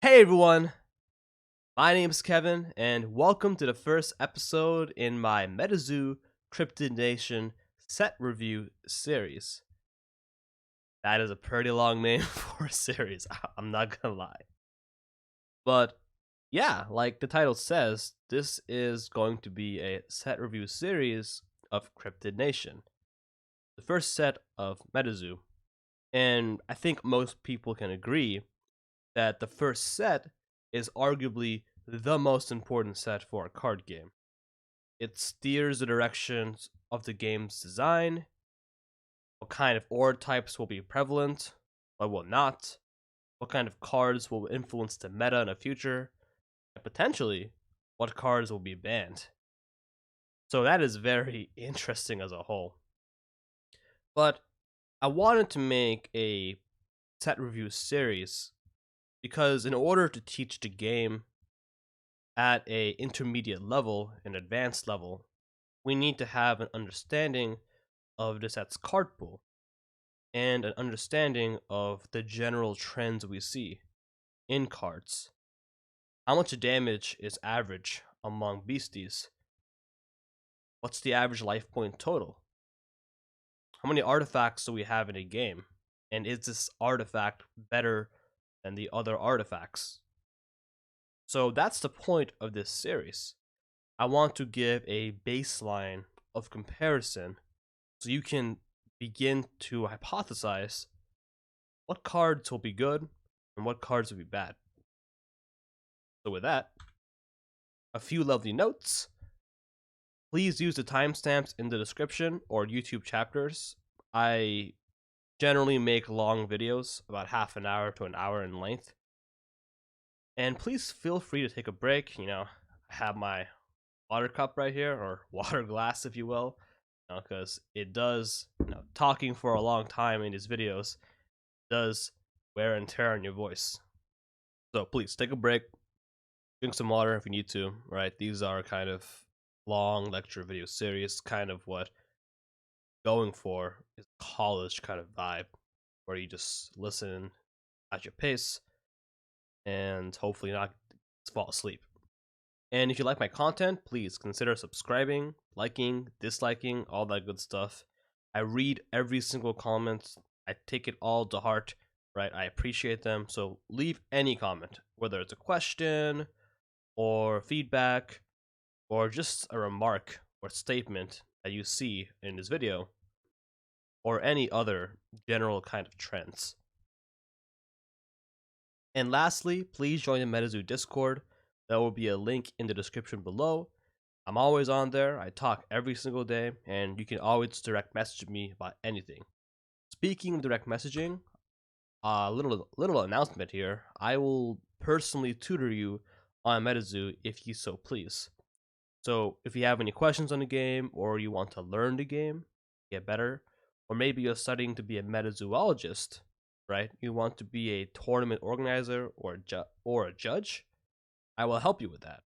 Hey everyone, my name is Kevin, and welcome to the first episode in my MetaZoo Cryptid Nation set review series. That is a pretty long name for a series, I'm not gonna lie. But yeah, like the title says, this is going to be a set review series of Cryptid Nation, the first set of MetaZoo. And I think most people can agree that the first set is arguably the most important set for a card game. It steers the directions of the game's design, what kind of ore types will be prevalent, what will not, what kind of cards will influence the meta in the future, and potentially what cards will be banned. So that is very interesting as a whole. But I wanted to make a set review series because in order to teach the game at a intermediate level, an advanced level, we need to have an understanding of the set's card pool and an understanding of the general trends we see in cards. How much damage is average among beasties? What's the average life point total? How many artifacts do we have in a game? And is this artifact better than the other artifacts? So that's the point of this series. I want to give a baseline of comparison so you can begin to hypothesize what cards will be good and what cards will be bad. So with that, a few lovely notes. Please use the timestamps in the description or YouTube chapters. I generally make long videos, about half an hour to an hour in length. And please feel free to take a break. I have my water cup right here, or water glass, if you will, because it does, talking for a long time in these videos does wear and tear on your voice. So please take a break, drink some water if you need to, right? These are kind of long lecture video series, kind of what going for is college kind of vibe, where you just listen at your pace and hopefully not fall asleep. And if you like my content, please consider subscribing, liking, disliking, all that good stuff. I read every single comment. I take it all to heart, right? I appreciate them. So leave any comment, whether it's a question or feedback or just a remark or statement that you see in this video or any other general kind of trends. And lastly, please join the MetaZoo Discord. There will be a link in the description below. I'm always on there. I talk every single day, and you can always direct message me about anything. Speaking of direct messaging, a little announcement here. I will personally tutor you on MetaZoo if you so please. So if you have any questions on the game, or you want to learn the game, get better, or maybe you're studying to be a metazoologist, right? You want to be a tournament organizer or a judge, I will help you with that.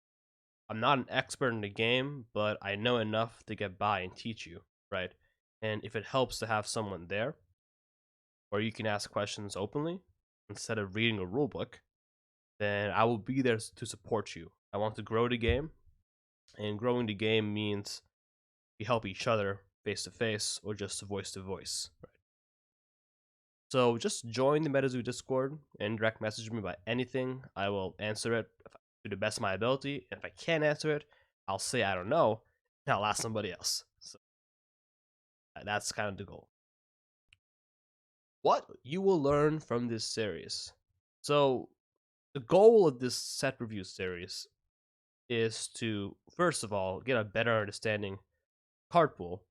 I'm not an expert in the game, but I know enough to get by and teach you, right? And if it helps to have someone there where you can ask questions openly instead of reading a rulebook, then I will be there to support you. I want to grow the game, and growing the game means we help each other face to face or just voice to voice, right? So just join the MetaZoo Discord and direct message me about anything. I will answer it to the best of my ability. And if I can't answer it, I'll say I don't know, and I'll ask somebody else. So that's kind of the goal. What you will learn from this series. So the goal of this set review series is to, first of all, get a better understanding card pool,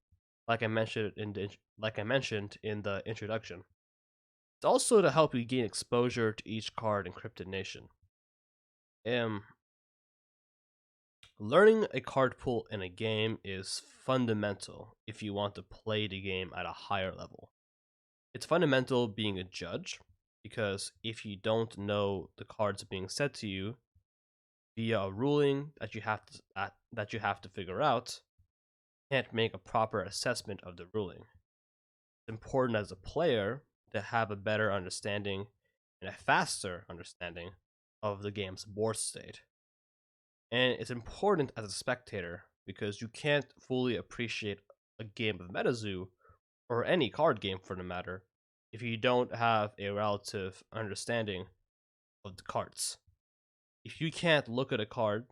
like I mentioned in the introduction. It's also to help you gain exposure to each card in Cryptid Nation. Learning a card pool in a game is fundamental if you want to play the game at a higher level. It's fundamental being a judge, because if you don't know the cards being said to you via a ruling that you have to figure out, you can't make a proper assessment of the ruling. It's important as a player to have a better understanding and a faster understanding of the game's board state. And it's important as a spectator because you can't fully appreciate a game of MetaZoo, or any card game for the matter, if you don't have a relative understanding of the cards. If you can't look at a card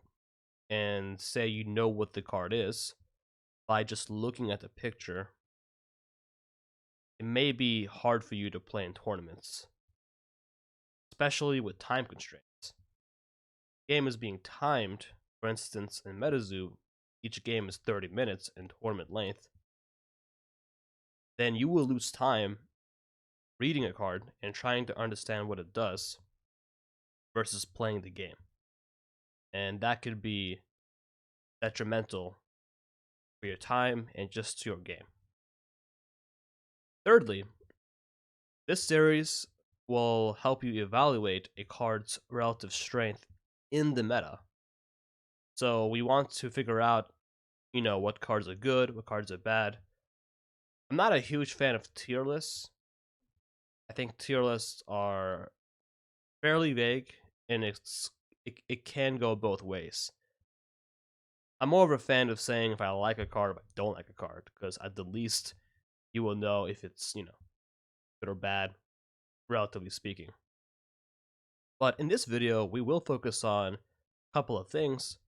and say you know what the card is by just looking at the picture, it may be hard for you to play in tournaments, especially with time constraints. The game is being timed. For instance, in MetaZoo, each game is 30 minutes in tournament length. Then you will lose time reading a card and trying to understand what it does versus playing the game. And that could be detrimental for your time and just to your game. Thirdly, this series will help you evaluate a card's relative strength in the meta. So we want to figure out, what cards are good, what cards are bad. I'm not a huge fan of tier lists. I think tier lists are fairly vague, and it can go both ways. I'm more of a fan of saying if I like a card, if I don't like a card, because at the least you will know if it's, good or bad, relatively speaking. But in this video, we will focus on a couple of things.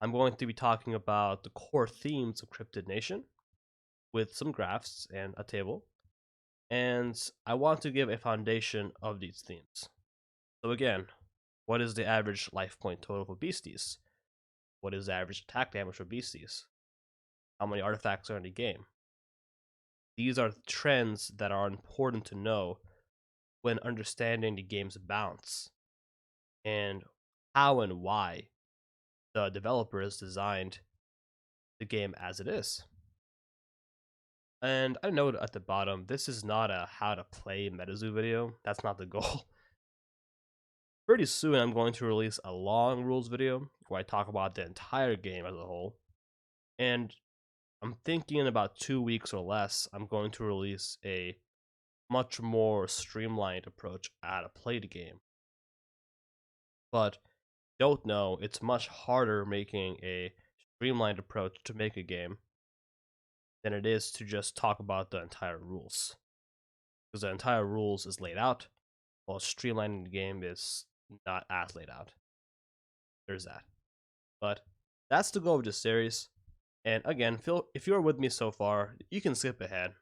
I'm going to be talking about the core themes of Cryptid Nation with some graphs and a table. And I want to give a foundation of these themes. So again, what is the average life point total for Beasties? What is the average attack damage for Beasties? How many artifacts are in the game? These are trends that are important to know when understanding the game's balance and how and why the developers designed the game as it is. And I note at the bottom, this is not a how to play MetaZoo video. That's not the goal. Pretty soon, I'm going to release a long rules video where I talk about the entire game as a whole. And I'm thinking in about 2 weeks or less, I'm going to release a much more streamlined approach at how to play the game. But don't know, it's much harder making a streamlined approach to make a game than it is to just talk about the entire rules. Because the entire rules is laid out, while streamlining the game is not as laid out. There's that. But that's the goal of this series. And again, if you're with me so far, you can skip ahead.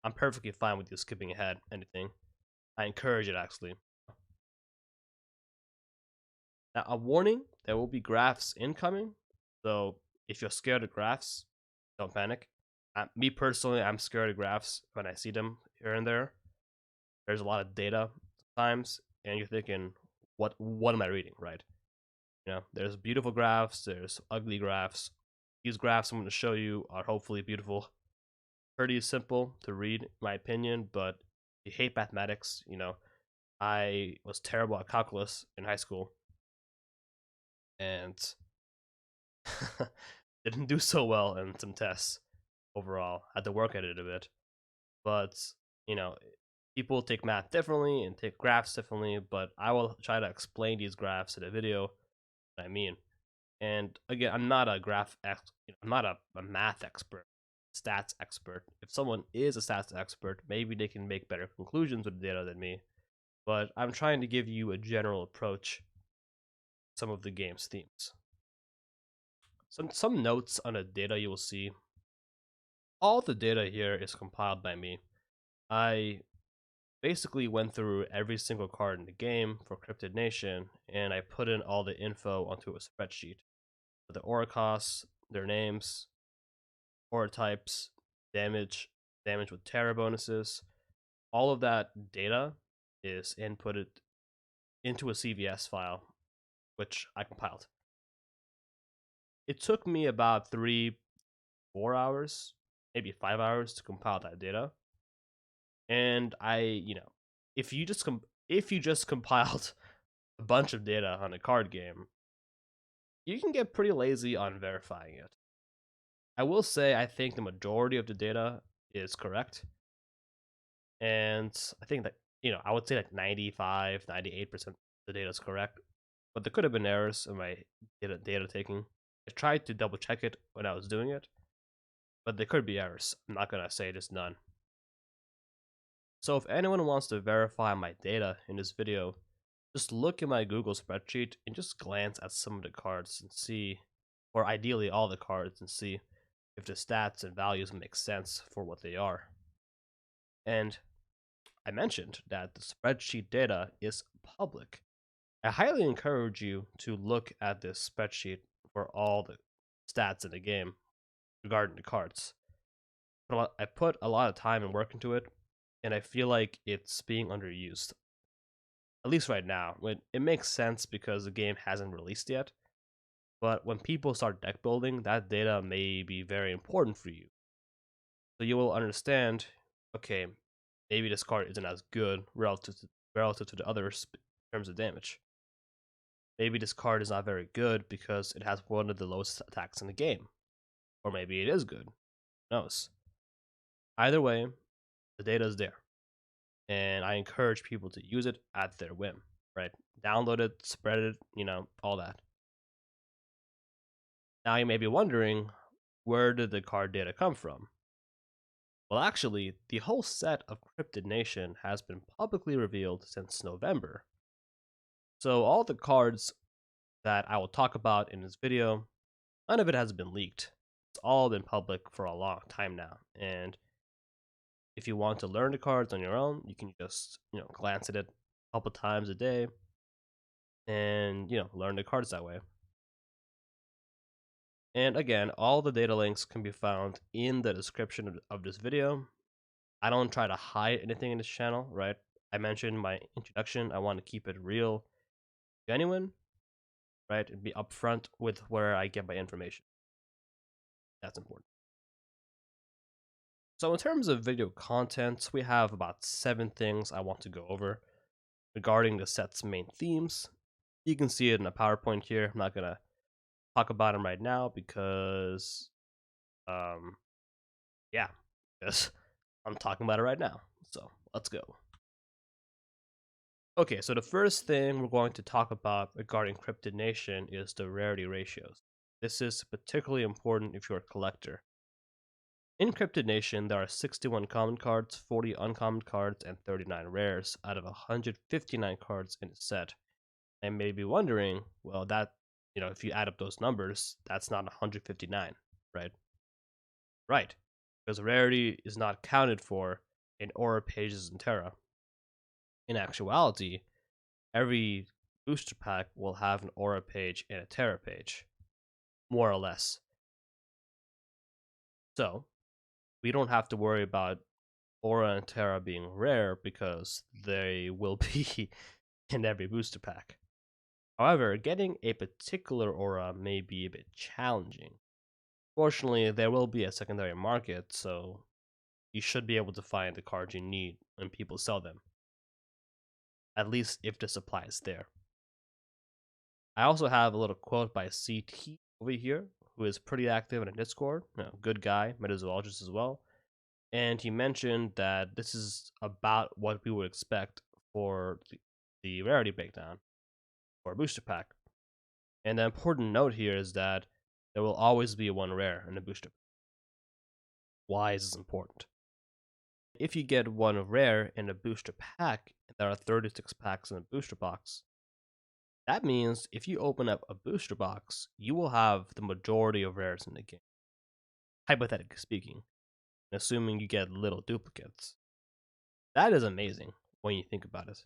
I'm perfectly fine with you skipping ahead anything. I encourage it, actually. Now, a warning, there will be graphs incoming. So if you're scared of graphs, don't panic. Me personally, I'm scared of graphs when I see them here and there. There's a lot of data sometimes, and you're thinking, what am I reading, right? There's beautiful graphs, there's ugly graphs. These graphs I'm going to show you are hopefully beautiful. Pretty simple to read, in my opinion, but if you hate mathematics, I was terrible at calculus in high school, and didn't do so well in some tests overall. Had to work at it a bit. But, people take math differently and take graphs differently, but I will try to explain these graphs in a video, what I mean. And again, I'm not a I'm not a math expert, stats expert. If someone is a stats expert, maybe they can make better conclusions with the data than me. But I'm trying to give you a general approach to some of the game's themes. Some notes on the data you will see. All the data here is compiled by me. I basically went through every single card in the game for Cryptid Nation, and I put in all the info onto a spreadsheet. The aura costs, their names, aura types, damage with Terra bonuses. All of that data is inputted into a CVS file, which I compiled. It took me about 3-4 hours, maybe 5 hours to compile that data. And if you just compiled a bunch of data on a card game, you can get pretty lazy on verifying it. I will say I think the majority of the data is correct. And I think that, I would say like 95, 98% of the data is correct. but there could have been errors in my data taking. I tried to double check it when I was doing it, but there could be errors. I'm not gonna say just none. So if anyone wants to verify my data in this video, just look at my Google spreadsheet and just glance at some of the cards and see, or ideally all the cards, and see if the stats and values make sense for what they are. And I mentioned that the spreadsheet data is public. I highly encourage you to look at this spreadsheet for all the stats in the game regarding the cards. I put a lot of time and work into it, and I feel like it's being underused. At least right now. It makes sense because the game hasn't released yet, but when people start deck building, that data may be very important for you. So you will understand, okay, maybe this card isn't as good relative to the others in terms of damage. Maybe this card is not very good because it has one of the lowest attacks in the game. Or maybe it is good. Who knows? Either way, the data is there. And I encourage people to use it at their whim, right? Download it, spread it, all that. Now you may be wondering, where did the card data come from? Well, actually, the whole set of Cryptid Nation has been publicly revealed since November. So all the cards that I will talk about in this video, none of it has been leaked. It's all been public for a long time now. And if you want to learn the cards on your own, you can just, glance at it a couple times a day and, learn the cards that way. And again, all the data links can be found in the description of this video. I don't try to hide anything in this channel, right? I mentioned in my introduction, I want to keep it real, genuine, right? And be upfront with where I get my information. That's important. So in terms of video content, we have about 7 things I want to go over regarding the set's main themes. You can see it in a PowerPoint here. I'm not going to talk about them right now because, because I'm talking about it right now. So let's go. Okay, so the first thing we're going to talk about regarding Cryptid Nation is the rarity ratios. This is particularly important if you're a collector. In Cryptid Nation, there are 61 common cards, 40 uncommon cards, and 39 rares out of 159 cards in the set. And may be wondering, well, that, if you add up those numbers, that's not 159, right? Right, because rarity is not counted for in aura pages in Terra. In actuality, every booster pack will have an aura page and a Terra page, more or less. So, we don't have to worry about Aura and Terra being rare because they will be in every booster pack. However, getting a particular Aura may be a bit challenging. Fortunately, there will be a secondary market, so you should be able to find the cards you need when people sell them. At least if the supply is there. I also have a little quote by CT over here, who is pretty active in a Discord, good guy, MetaZoologist as well. And he mentioned that this is about what we would expect for the rarity breakdown for a booster pack. And the important note here is that there will always be one rare in a booster pack. Why is this important? If you get one rare in a booster pack, and there are 36 packs in a booster box, that means if you open up a booster box, you will have the majority of rares in the game. Hypothetically speaking, assuming you get little duplicates. That is amazing when you think about it.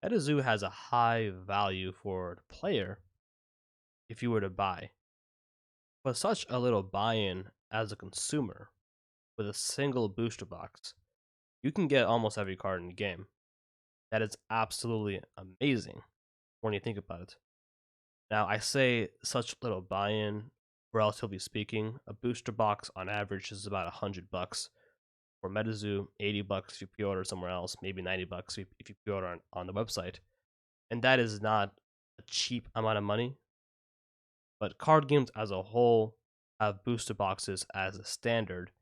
MetaZoo has a high value for the player if you were to buy. But such a little buy-in as a consumer with a single booster box, you can get almost every card in the game. That is absolutely amazing when you think about it. Now, I say such little buy-in, relatively speaking, a booster box on average is about $100. For MetaZoo, $80 if you pre-order somewhere else, maybe $90 if you pre-order on the website. And that is not a cheap amount of money. But card games as a whole have booster boxes as a standard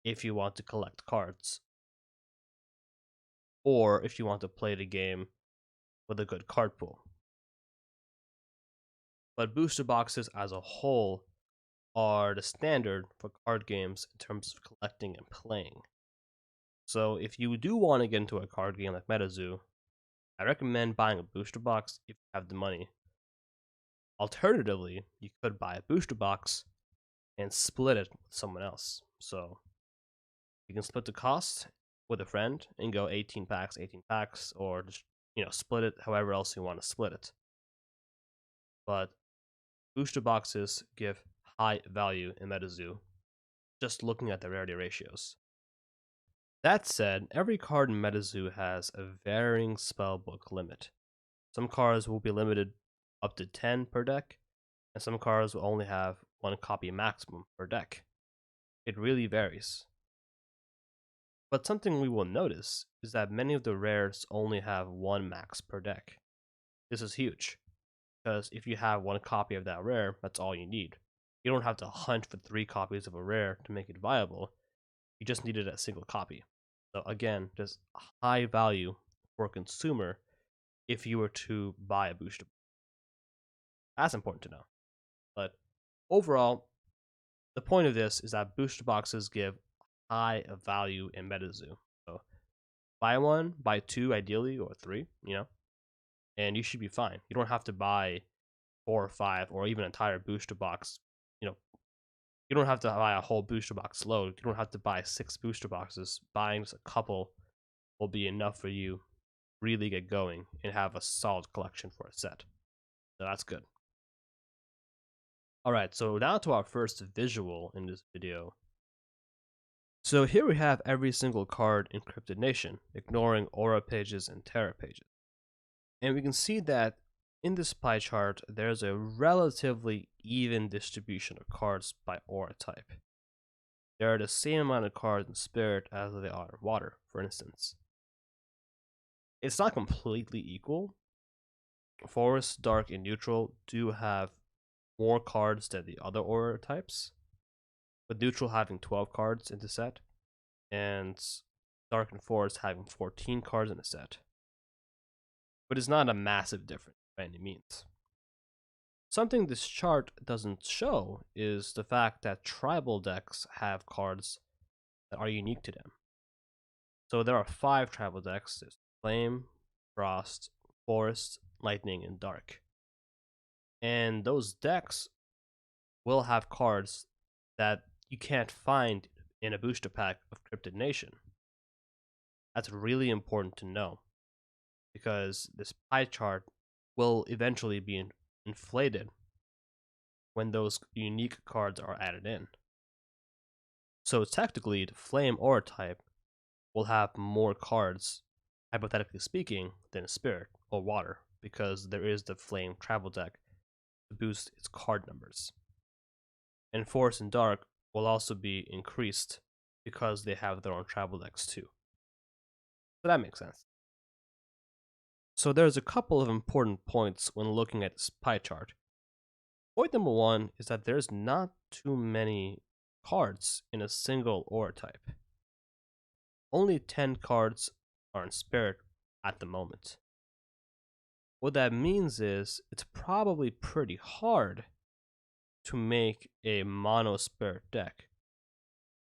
if you want to collect cards. Or if you want to play the game with a good card pool. but booster boxes as a whole are the standard for card games in terms of collecting and playing. So if you do want to get into a card game like MetaZoo, I recommend buying a booster box if you have the money. Alternatively, you could buy a booster box and split it with someone else. So you can split the cost with a friend and go 18 packs, or just, split it however else you want to split it. But booster boxes give high value in MetaZoo, just looking at the rarity ratios. That said, every card in MetaZoo has a varying spellbook limit. Some cards will be limited up to 10 per deck, and some cards will only have 1 copy maximum per deck. It really varies. But something we will notice is that many of the rares only have 1 max per deck. This is huge, because if you have 1 copy of that rare, that's all you need. You don't have to hunt for 3 copies of a rare to make it viable, you just needed a single copy. So again, just high value for a consumer if you were to buy a booster. That's important to know. But overall, the point of this is that booster boxes give high value in MetaZoo. So buy 1, buy 2 ideally, or 3, and you should be fine. You don't have to buy 4 or 5 or even an entire booster box. You don't have to buy a whole booster box load. You don't have to buy 6 booster boxes. Buying just a couple will be enough for you to really get going and have a solid collection for a set. So that's good. Alright, so now to our first visual in this video. So here we have every single card in Cryptid Nation, ignoring Aura pages and Terra pages. And we can see that in this pie chart, there's a relatively even distribution of cards by aura type. There are the same amount of cards in Spirit as they are in Water, for instance. It's not completely equal. Forest, Dark, and Neutral do have more cards than the other aura types, with Neutral having 12 cards in the set, and Dark and Forest having 14 cards in the set. But it's not a massive difference by any means. Something this chart doesn't show is the fact that tribal decks have cards that are unique to them. So there are 5 tribal decks. There's Flame, Frost, Forest, Lightning, and Dark. And those decks will have cards that you can't find in a booster pack of Cryptid Nation. That's really important to know, because this pie chart will eventually be inflated when those unique cards are added in. So technically, the Flame Aura type will have more cards, hypothetically speaking, than a Spirit or Water, because there is the Flame travel deck to boost its card numbers. And Forest and Dark will also be increased because they have their own travel decks too. So that makes sense. So there's a couple of important points when looking at this pie chart. Point number 1 is that there's not too many cards in a single aura type. Only 10 cards are in Spirit at the moment. What that means is it's probably pretty hard to make a mono Spirit deck.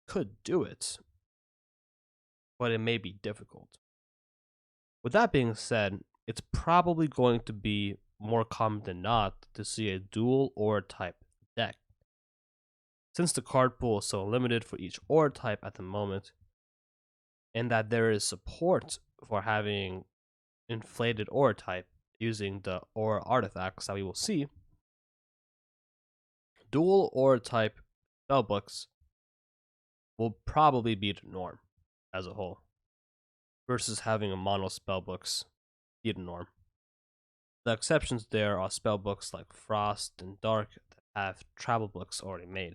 Could do it, but it may be difficult. With that being said, it's probably going to be more common than not to see a dual aura type deck. Since the card pool is so limited for each aura type at the moment, and that there is support for having inflated aura type using the aura artifacts that we will see, dual aura type spellbooks will probably be the norm as a whole, versus having a mono spellbooks be the norm. The exceptions there are spellbooks like Frost and Dark that have travel books already made.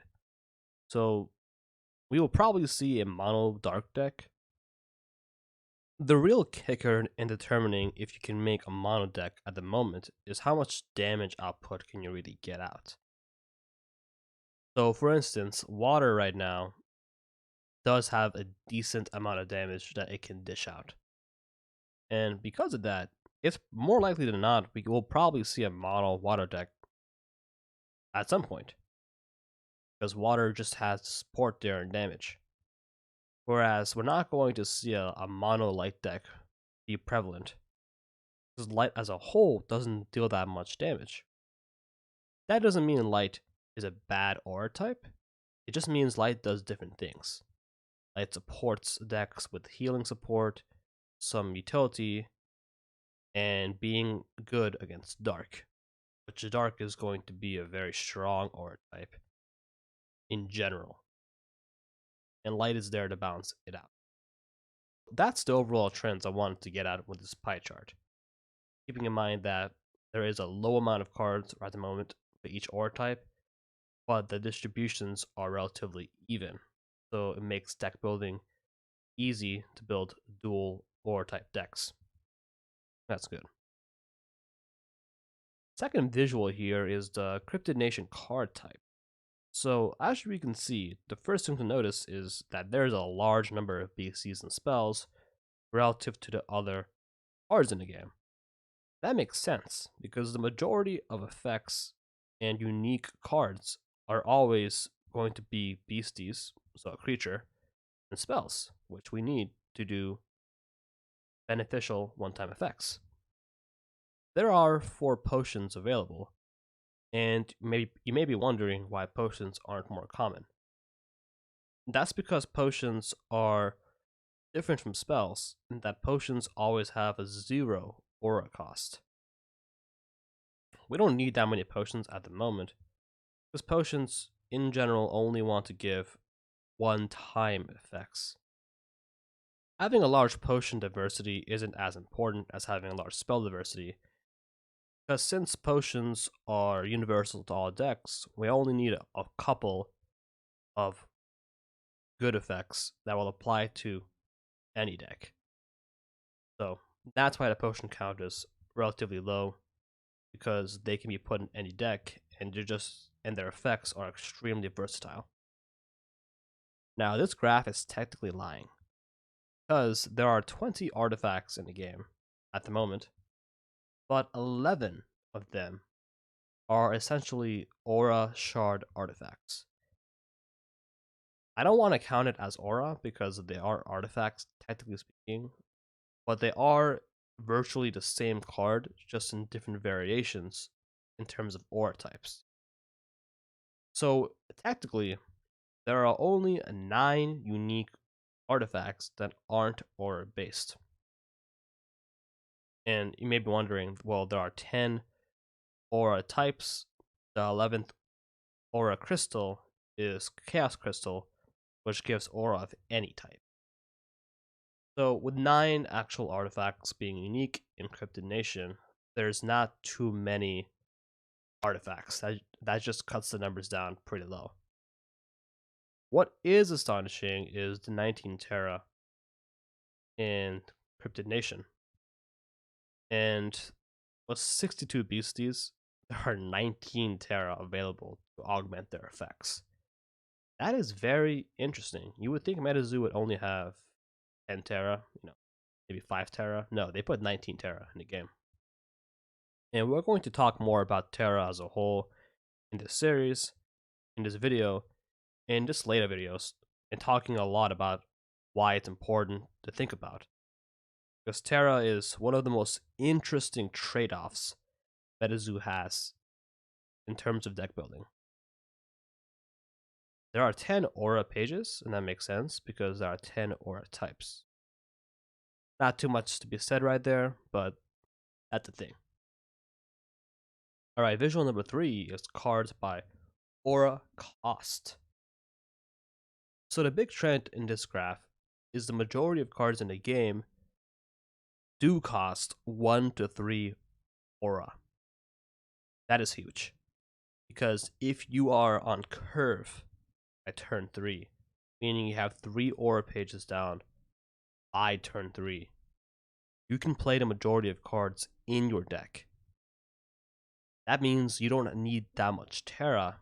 So we will probably see a mono Dark deck. The real kicker in determining if you can make a mono deck at the moment is how much damage output can you really get out. So for instance, Water right now does have a decent amount of damage that it can dish out. And because of that, it's more likely than not we will probably see a mono Water deck at some point, because water just has support there and damage. Whereas we're not going to see a mono light deck be prevalent, because light as a whole doesn't deal that much damage. That doesn't mean light is a bad aura type, it just means light does different things. Light supports decks with healing support, some utility, and being good against dark, which dark is going to be a very strong aura type in general, and light is there to balance it out. That's the overall trends I wanted to get at with this pie chart, keeping in mind that there is a low amount of cards at the moment for each aura type, but the distributions are relatively even, so it makes deck building easy to build dual aura type decks. That's good. Second visual here is the Cryptid Nation card type. So as we can see, the first thing to notice is that there's a large number of Beasties and spells relative to the other cards in the game. That makes sense, because the majority of effects and unique cards are always going to be Beasties, so a creature, and spells, which we need to do beneficial one-time effects. There are 4 potions available, and you may be wondering why potions aren't more common. That's because potions are different from spells, in that potions always have a 0 aura cost. We don't need that many potions at the moment, because potions in general only want to give one-time effects. Having a large potion diversity isn't as important as having a large spell diversity, because since potions are universal to all decks, we only need a couple of good effects that will apply to any deck. So that's why the potion count is relatively low, because they can be put in any deck and their effects are extremely versatile. Now this graph is technically lying, because there are 20 artifacts in the game at the moment, but 11 of them are essentially aura shard artifacts. I don't want to count it as aura because they are artifacts, technically speaking, but they are virtually the same card, just in different variations in terms of aura types. So technically, there are only 9 unique artifacts that aren't aura based. And you may be wondering, well, there are 10 aura types. The 11th aura crystal is Chaos Crystal, which gives aura of any type. So with 9 actual artifacts being unique in Cryptid Nation, there's not too many artifacts. That just cuts the numbers down pretty low. What is astonishing is the 19 Terra in Cryptid Nation. And with 62 Beasties, there are 19 Terra available to augment their effects. That is very interesting. You would think MetaZoo would only have 10 Terra, maybe 5 Terra. No, they put 19 Terra in the game. And we're going to talk more about Terra as a whole in this series, in this video, in just later videos, and talking a lot about why it's important to think about. Because Terra is one of the most interesting trade-offs MetaZoo has in terms of deck building. There are 10 aura pages, and that makes sense because there are 10 aura types. Not too much to be said right there, but that's the thing. Alright, visual number 3 is cards by aura cost. So the big trend in this graph is the majority of cards in the game do cost 1 to 3 aura. That is huge, because if you are on curve at turn 3, meaning you have 3 aura pages down by turn 3, you can play the majority of cards in your deck. That means you don't need that much Terra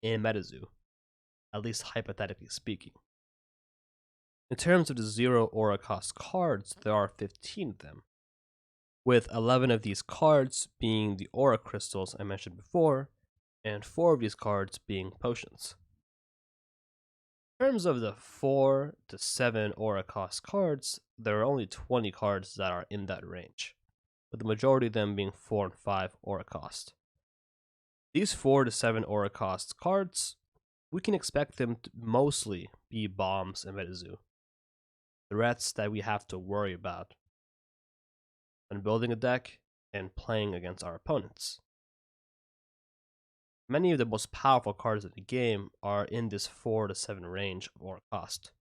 in MetaZoo, at least hypothetically speaking. In terms of the 0 aura cost cards, there are 15 of them, with 11 of these cards being the aura crystals I mentioned before, and 4 of these cards being potions. In terms of the 4 to 7 aura cost cards, there are only 20 cards that are in that range, with the majority of them being 4 and 5 aura cost. These 4 to 7 aura cost cards, we can expect them to mostly be bombs and MetaZoo, threats that we have to worry about when building a deck and playing against our opponents. Many of the most powerful cards in the game are in this 4 to 7 range of aura cost.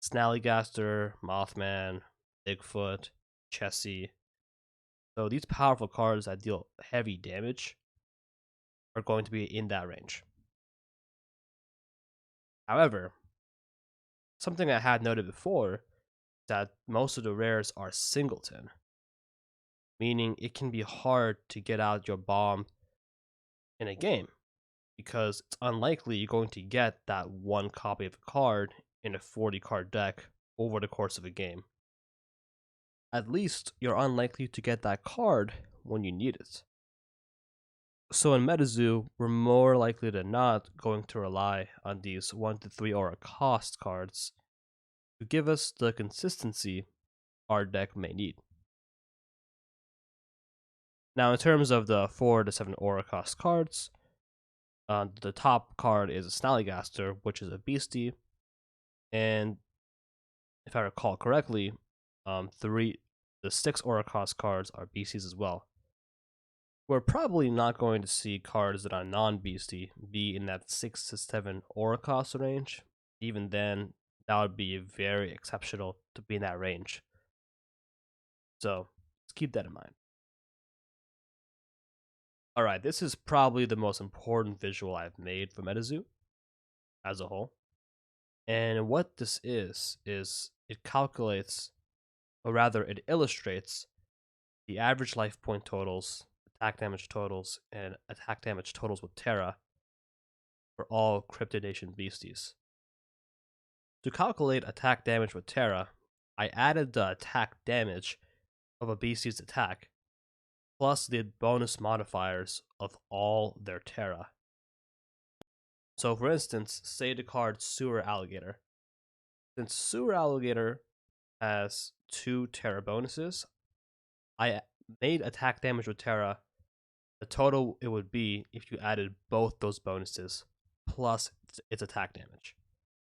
Snallygaster, Mothman, Bigfoot, Chessie. So these powerful cards that deal heavy damage are going to be in that range. However, something I had noted before is that most of the rares are singleton, meaning it can be hard to get out your bomb in a game because it's unlikely you're going to get that one copy of a card in a 40 card deck over the course of a game. At least you're unlikely to get that card when you need it. So in MetaZoo, we're more likely than not going to rely on these 1 to 3 aura cost cards to give us the consistency our deck may need. Now, in terms of the 4 to 7 aura cost cards, the top card is a Snallygaster, which is a Beastie, and if I recall correctly, the 6 aura cost cards are Beasties as well. We're probably not going to see cards that are non-Beastie be in that 6 to 7 aura cost range. Even then, that would be very exceptional to be in that range. So, let's keep that in mind. Alright, this is probably the most important visual I've made for MetaZoo as a whole. And what this is it calculates, or rather it illustrates, the average life point totals, attack damage totals, and attack damage totals with Terra for all Cryptid Nation Beasties. To calculate attack damage with Terra, I added the attack damage of a Beastie's attack, plus the bonus modifiers of all their Terra. So for instance, say the card Sewer Alligator. Since Sewer Alligator has 2 Terra bonuses, I made attack damage with Terra the total it would be if you added both those bonuses plus its attack damage.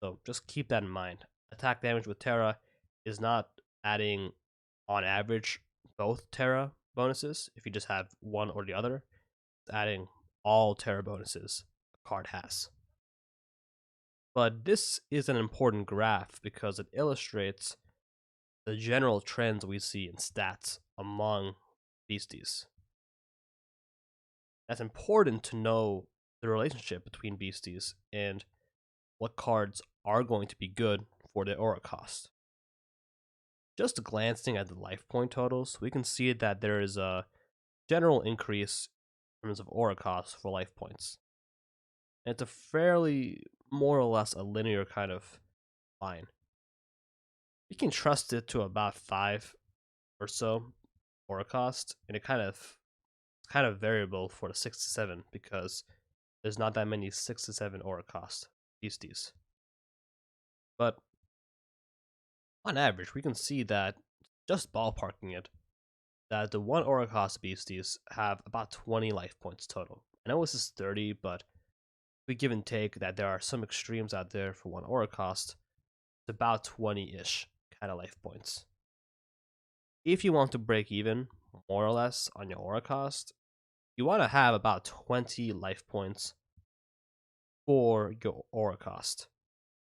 So just keep that in mind. Attack damage with Terra is not adding, on average, both Terra bonuses if you just have one or the other. It's adding all Terra bonuses a card has. But this is an important graph because it illustrates the general trends we see in stats among Beasties. That's important to know the relationship between Beasties and what cards are going to be good for their aura cost. Just glancing at the life point totals, we can see that there is a general increase in terms of aura cost for life points. And it's a fairly, more or less, a linear kind of line. You can trust it to about 5 or so aura cost, and it's kind of variable for the 6 to 7 because there's not that many 6 to 7 aura cost Beasties. But on average, we can see that, just ballparking it, that the 1 aura cost Beasties have about 20 life points total. I know this is 30, but we give and take that there are some extremes out there for 1 aura cost. It's about 20-ish kind of life points. If you want to break even, more or less, on your aura cost, you want to have about 20 life points for your aura cost.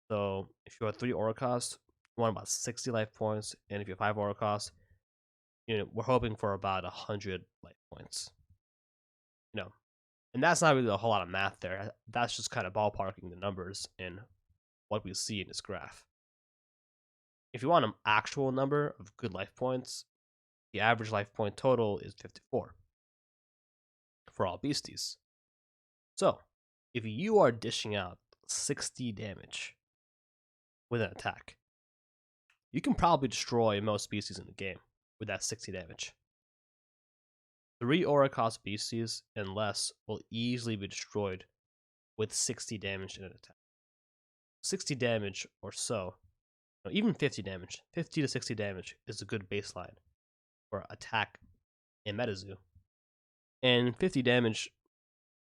So if you have 3 aura cost, you want about 60 life points, and if you have 5 aura cost, we're hoping for about 100 life points. And that's not really a whole lot of math there. That's just kind of ballparking the numbers in what we see in this graph. If you want an actual number of good life points, the average life point total is 54 for all Beasties. So, if you are dishing out 60 damage with an attack, you can probably destroy most Beasties in the game with that 60 damage. 3 aura cost Beasties and less will easily be destroyed with 60 damage in an attack. 60 damage or so, no, even 50 damage, 50 to 60 damage is a good baseline for attack in MetaZoo. And 50 damage,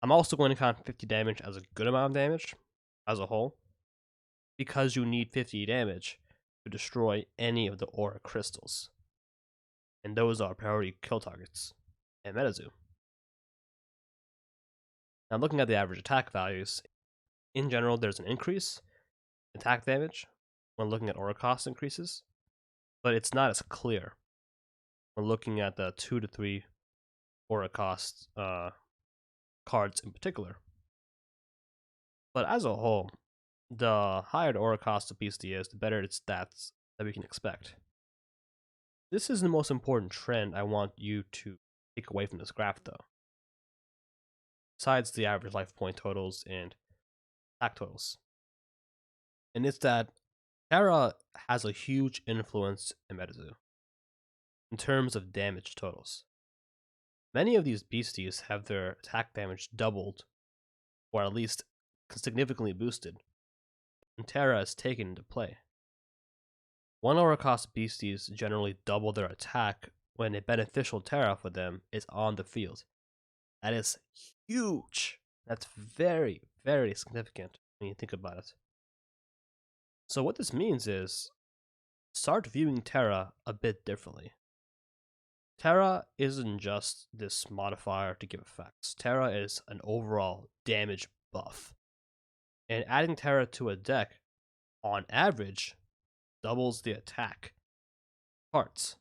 I'm also going to count 50 damage as a good amount of damage as a whole, because you need 50 damage to destroy any of the aura crystals. And those are priority kill targets in MetaZoo. Now, looking at the average attack values, in general, there's an increase in attack damage when looking at aura cost increases, but it's not as clear when looking at the 2 to 3 aura cost cards in particular. But as a whole, the higher the aura cost of Beastie is, the better its stats that we can expect. This is the most important trend I want you to take away from this graph, though. Besides the average life point totals and attack totals. And it's that Terra has a huge influence in MetaZoo in terms of damage totals. Many of these beasties have their attack damage doubled, or at least significantly boosted, and Terra is taken into play. 1 aura cost beasties generally double their attack when a beneficial Terra for them is on the field. That is huge. That's very, very significant when you think about it. So what this means is, start viewing Terra a bit differently. Terra isn't just this modifier to give effects. Terra is an overall damage buff. And adding Terra to a deck, on average, doubles the attack parts.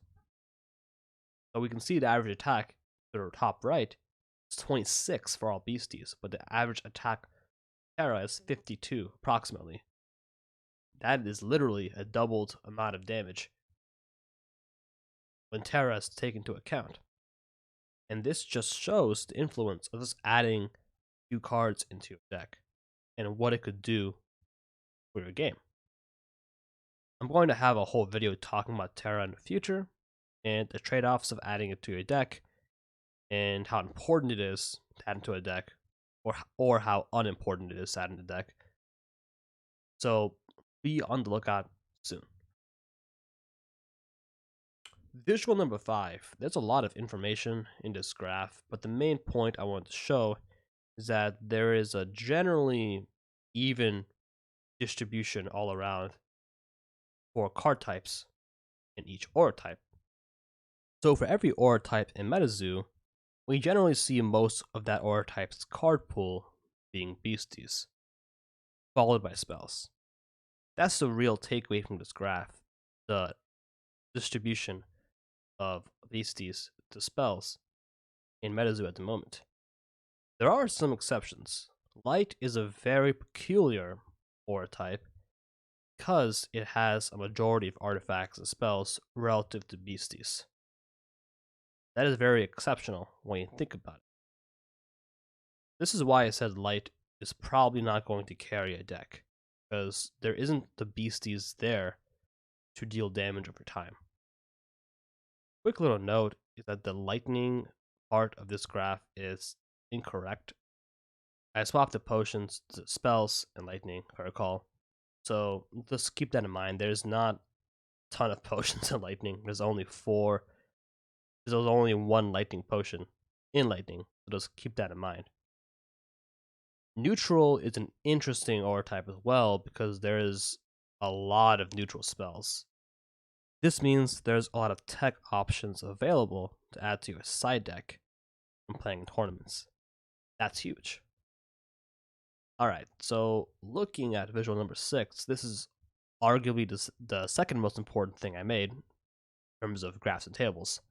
So we can see the average attack to the top right is 26 for all beasties, but the average attack Terra is 52 approximately. That is literally a doubled amount of damage when Terra is taken into account. And this just shows the influence of us adding few cards into your deck and what it could do for your game. I'm going to have a whole video talking about Terra in the future and the trade-offs of adding it to your deck and how important it is to add into a deck or how unimportant it is to add in the deck. So be on the lookout soon. Visual number 5. There's a lot of information in this graph, but the main point I want to show is that there is a generally even distribution all around for card types in each aura type. So for every aura type in MetaZoo, we generally see most of that aura type's card pool being beasties, followed by spells. That's the real takeaway from this graph, the distribution of beasties to spells in MetaZoo at the moment. There are some exceptions. Light is a very peculiar aura type because it has a majority of artifacts and spells relative to beasties. That is very exceptional when you think about it. This is why I said light is probably not going to carry a deck, because there isn't the beasties there to deal damage over time. Quick little note is that the lightning part of this graph is incorrect. I swapped the potions to spells and lightning, if I recall. So just keep that in mind. There's not a ton of potions in lightning. There's only 4. There's only 1 lightning potion in lightning. So just keep that in mind. Neutral is an interesting aura type as well because there is a lot of neutral spells. This means there's a lot of tech options available to add to your side deck when playing in tournaments. That's huge. Alright, so looking at visual number 6, this is arguably the second most important thing I made in terms of graphs and tables.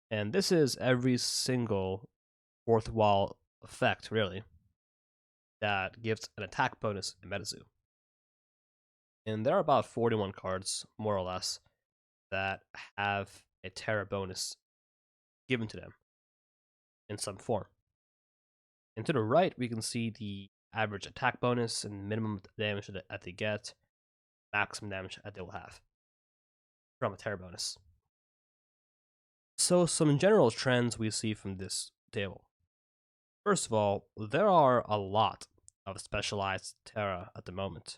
And this is every single fourth wall effect, really, that gives an attack bonus in MetaZoo. And there are about 41 cards, more or less, that have a Terra bonus given to them in some form. And to the right, we can see the average attack bonus and minimum damage that they get, maximum damage that they will have from a Terra bonus. So some general trends we see from this table. First of all, there are a lot of specialized Terra at the moment.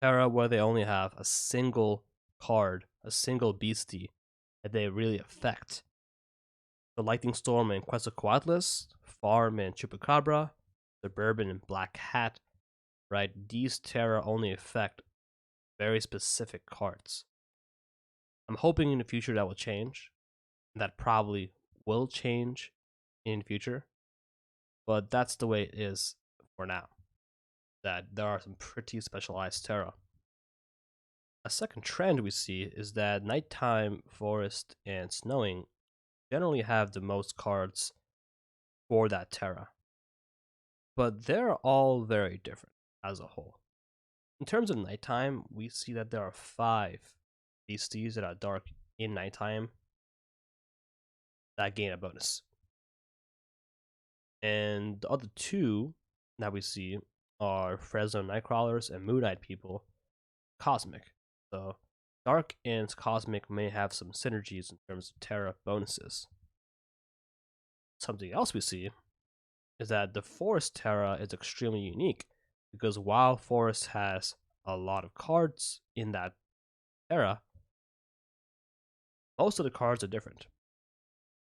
Terra where they only have a single card, a single beastie that they really affect. The Lightning Storm and Quetzalcoatlus, Farm and Chupacabra, Suburban and Black Hat, right? These Terra only affect very specific cards. I'm hoping in the future that will change. That probably will change in the future. But that's the way it is for now. That there are some pretty specialized Terra. A second trend we see is that nighttime, forest, and snowing generally have the most cards for that Terra. But they're all very different as a whole. In terms of nighttime, we see that there are 5 beasties that are dark in nighttime that gain a bonus. And the other 2 that we see are Fresno Nightcrawlers and Moon Knight People, Cosmic. So Dark and Cosmic may have some synergies in terms of Terra bonuses. Something else we see is that the Forest Terra is extremely unique because while Forest has a lot of cards in that Terra, most of the cards are different.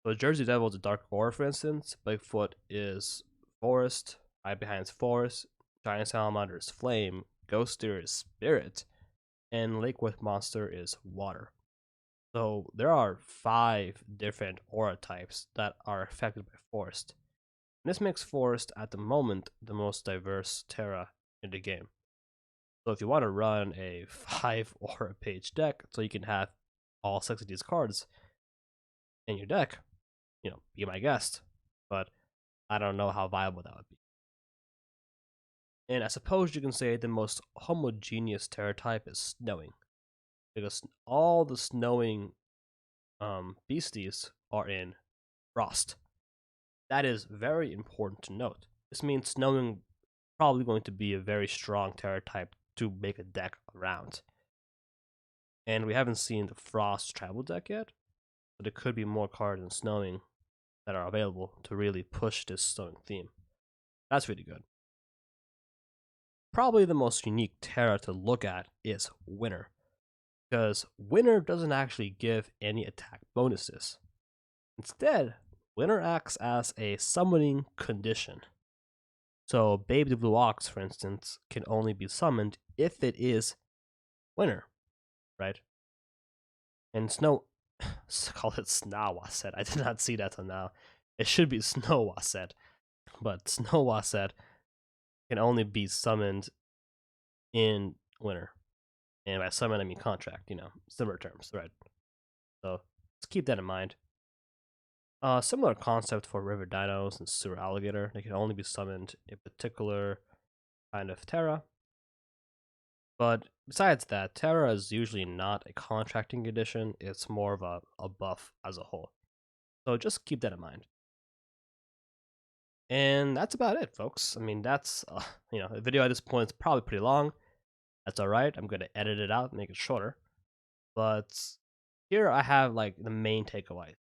So Jersey Devil is a Dark Aura, for instance. Bigfoot is Forest. Right behind is Forest. Giant Salamander is Flame. Ghost Deer is Spirit. And Lakewood Monster is Water. So there are 5 different aura types that are affected by Forest. And this makes Forest, at the moment, the most diverse Terra in the game. So if you want to run a 5 aura page deck, so you can have all 6 of these cards in your deck, be my guest. But I don't know how viable that would be. And I suppose you can say the most homogeneous Terra type is Snowing, because all the Snowing beasties are in Frost. That is very important to note. This means Snowing probably going to be a very strong Terra type to make a deck around. And we haven't seen the Frost travel deck yet, but there could be more cards in Snowing that are available to really push this Snowing theme. That's really good. Probably the most unique Terra to look at is Winter, because Winter doesn't actually give any attack bonuses. Instead, Winter acts as a summoning condition. So Babe the Blue Ox, for instance, can only be summoned if it is Winter, right? And Snow, call it Snowwaset. I did not see that till now. It should be Snowwaset, but Snowwaset can only be summoned in Winter. And by summon, I mean contract, similar terms, right? So let's keep that in mind. Similar concept for River Dinos and Sewer Alligator. They can only be summoned in particular kind of Terra. But besides that, Terra is usually not a contracting condition. It's more of a buff as a whole. So just keep that in mind. And that's about it, folks. I mean, that's, the video at this point is probably pretty long. That's all right. I'm going to edit it out and make it shorter. But here I have the main takeaway.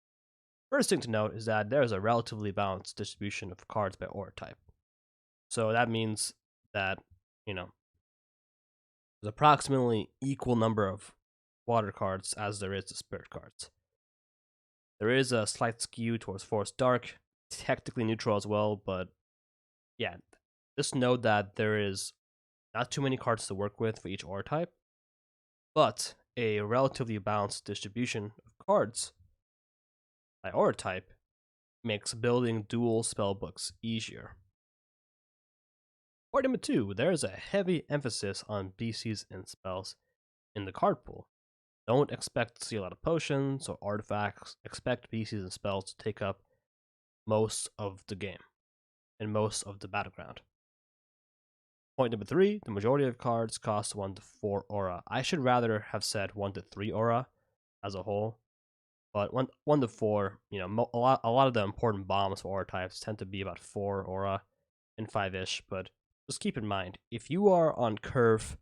First thing to note is that there is a relatively balanced distribution of cards by aura type. So that means that, there's approximately equal number of water cards as there is the spirit cards. There is a slight skew towards Forest Dark, technically neutral as well, but yeah, just note that there is not too many cards to work with for each aura type, but a relatively balanced distribution of cards by aura type makes building dual spellbooks easier. Point number 2, there is a heavy emphasis on BCs and spells in the card pool. Don't expect to see a lot of potions or artifacts. Expect BCs and spells to take up most of the game and most of the battleground. Point number 3, the majority of cards cost 1 to 4 aura. I should rather have said 1 to 3 aura as a whole, but 1 to 4, a lot of the important bombs for aura types tend to be about 4 aura and 5-ish, but just keep in mind, if you are on curve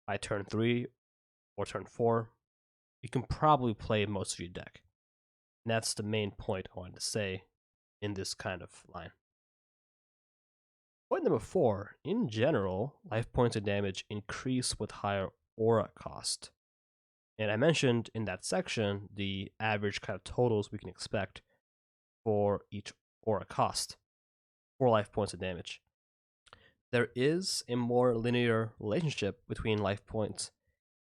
by turn 3 or turn 4, you can probably play most of your deck. And that's the main point I wanted to say in this kind of line. Point number 4, in general, life points and damage increase with higher aura cost. And I mentioned in that section the average kind of totals we can expect for each aura cost, 4 life points of damage. There is a more linear relationship between life points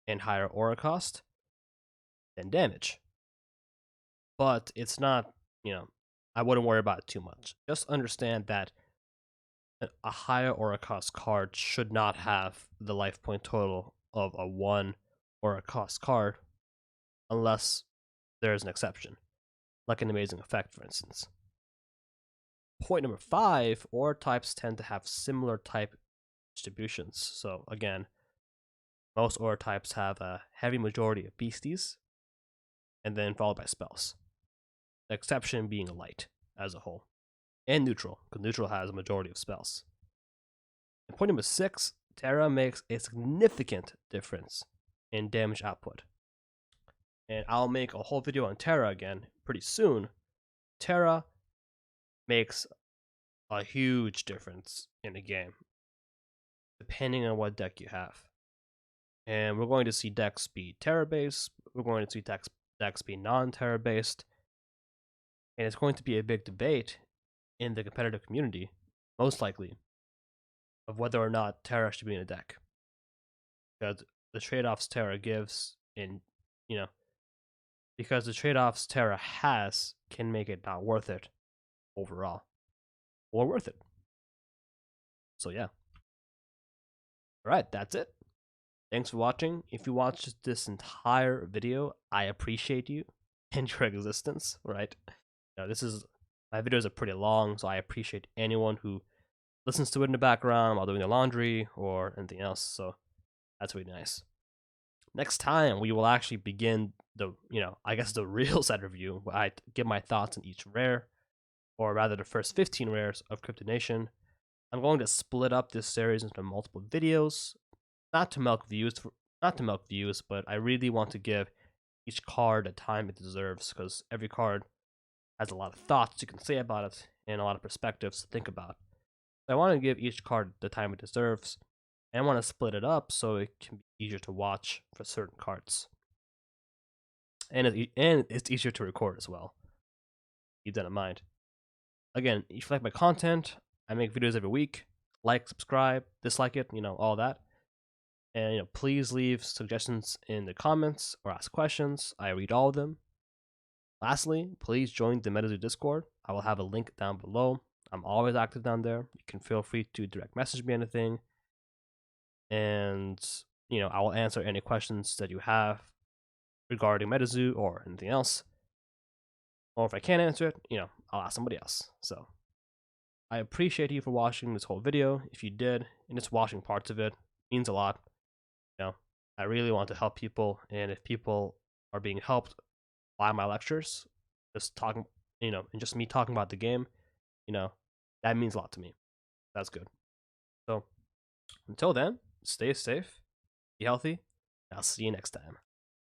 and higher aura cost than damage. But it's not, I wouldn't worry about it too much. Just understand that a higher aura cost card should not have the life point total of a 1 aura cost card unless there's an exception, like an amazing effect, for instance. Point number 5, aura types tend to have similar type distributions. So again, most aura types have a heavy majority of beasties, and then followed by spells. The exception being light as a whole. And neutral, because neutral has a majority of spells. And point number 6, Terra makes a significant difference in damage output. And I'll make a whole video on Terra again pretty soon. Terra makes a huge difference in the game, depending on what deck you have. And we're going to see decks be Terra-based, we're going to see decks be non-Terra-based, and it's going to be a big debate in the competitive community, most likely, of whether or not Terra should be in a deck. Because the trade-offs Terra gives because the trade-offs Terra has can make it not worth it overall. Or worth it. So yeah. Alright, that's it. Thanks for watching. If you watched this entire video, I appreciate you and your existence, right? My videos are pretty long, so I appreciate anyone who listens to it in the background while doing their laundry or anything else, so that's really nice. Next time, we will actually begin the real set review, where I give my thoughts on each rare, or rather the first 15 rares of Cryptid Nation. I'm going to split up this series into multiple videos, not to milk views, but I really want to give each card the time it deserves, because every card has a lot of thoughts you can say about it, and a lot of perspectives to think about. So I want to give each card the time it deserves, and I want to split it up so it can be easier to watch for certain cards. And it's easier to record as well. Keep that in mind. Again, if you like my content, I make videos every week. Like, subscribe, dislike it, all that. And please leave suggestions in the comments or ask questions. I read all of them. Lastly, please join the MetaZoo Discord. I will have a link down below. I'm always active down there. You can feel free to direct message me anything. And, I will answer any questions that you have regarding MetaZoo or anything else. Or if I can't answer it, I'll ask somebody else. So, I appreciate you for watching this whole video. If you did, and just watching parts of it, means a lot. I really want to help people, and if people are being helped by my lectures, just talking, and just me talking about the game, that means a lot to me. That's good. So, until then, stay safe, be healthy, and I'll see you next time.